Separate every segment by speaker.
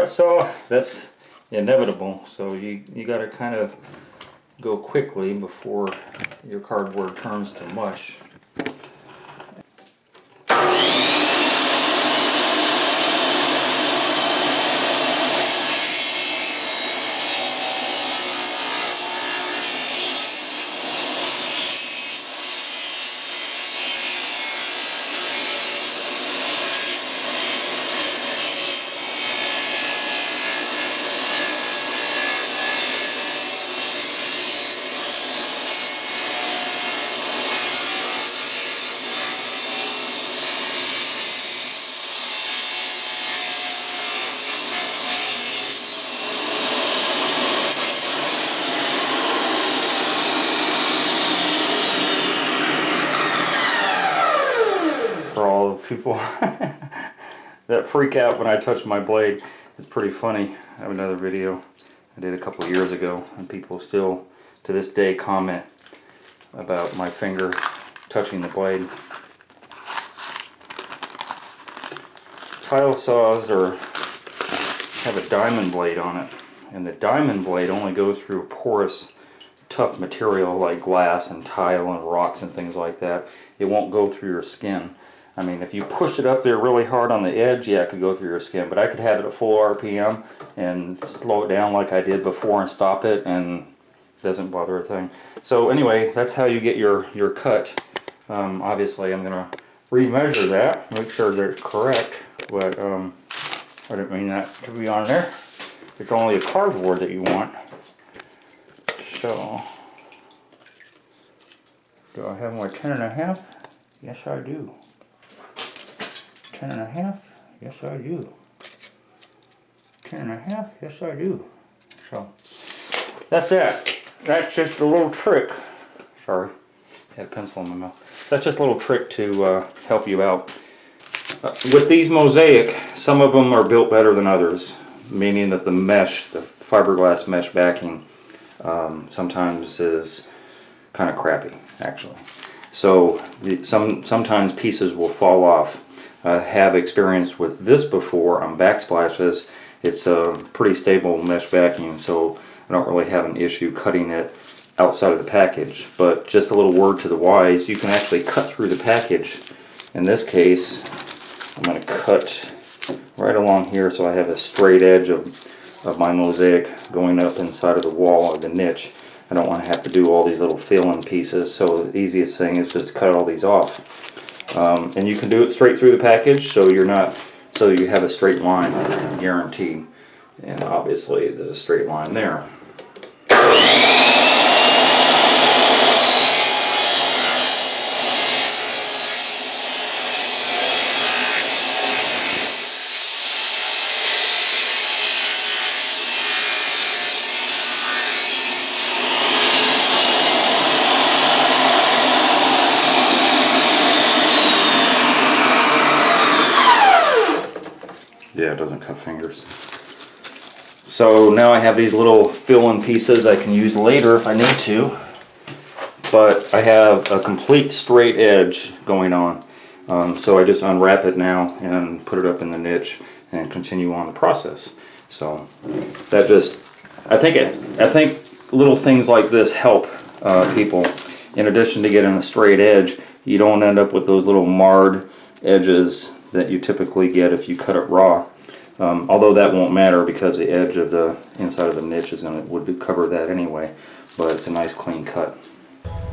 Speaker 1: wet saw, that's inevitable. So you got to kind of go quickly before your cardboard turns to mush. For all the people that freak out when I touch my blade, it's pretty funny. I have another video I did a couple of years ago, and people still to this day comment about my finger touching the blade. Tile saws have a diamond blade on it, and the diamond blade only goes through porous, tough material like glass and tile and rocks and things like that. It won't go through your skin. I mean, if you push it up there really hard on the edge, yeah, it could go through your skin, but I could have it at full RPM and slow it down like I did before and stop it, and it doesn't bother a thing. So anyway, that's how you get your cut. Obviously, I'm going to remeasure that, make sure they're correct, but I didn't mean that to be on there. It's only a cardboard that you want. So, do I have my 10.5? Yes, I do. 10.5? Yes, I do. 10.5? Yes, I do. So, that's it. That's just a little trick. Sorry, I had a pencil in my mouth. That's just a little trick to help you out. With these Mosaic, some of them are built better than others, meaning that the mesh, the fiberglass mesh backing, sometimes is kind of crappy, actually. So sometimes pieces will fall off. I have experienced with this before on backsplashes. It's a pretty stable mesh backing, so I don't really have an issue cutting it outside of the package. But just a little word to the wise, you can actually cut through the package. In this case, I'm going to cut right along here so I have a straight edge of my Mosaic going up inside of the wall or the niche. I don't want to have to do all these little fill-in pieces, so the easiest thing is just cut all these off. And you can do it straight through the package, so you have a straight line, guaranteed. And obviously there's a straight line there. Yeah, it doesn't cut fingers. So now I have these little fill-in pieces I can use later if I need to. But I have a complete straight edge going on. So I just unwrap it now and put it up in the niche and continue on the process. So that just, I think little things like this help people. In addition to getting a straight edge, you don't end up with those little marred edges that you typically get if you cut it raw. Although that won't matter because the edge of the inside of the niche would cover that anyway, but it's a nice clean cut.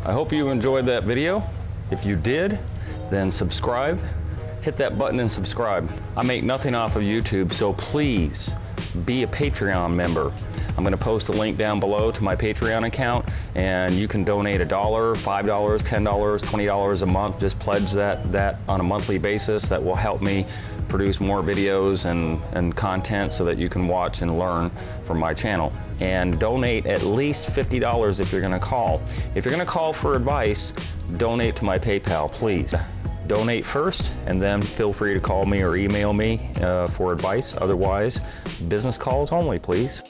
Speaker 1: I hope you enjoyed that video. If you did, then subscribe. Hit that button and subscribe. I make nothing off of YouTube, so please be a Patreon member. I'm going to post a link down below to my Patreon account, and you can donate $1, $5, $10, $20 a month. Just pledge that on a monthly basis. That will help me produce more videos and content so that you can watch and learn from my channel. And donate at least $50 if you're going to call. If you're going to call for advice, donate to my PayPal, please. Donate first, and then feel free to call me or email me for advice. Otherwise, business calls only, please.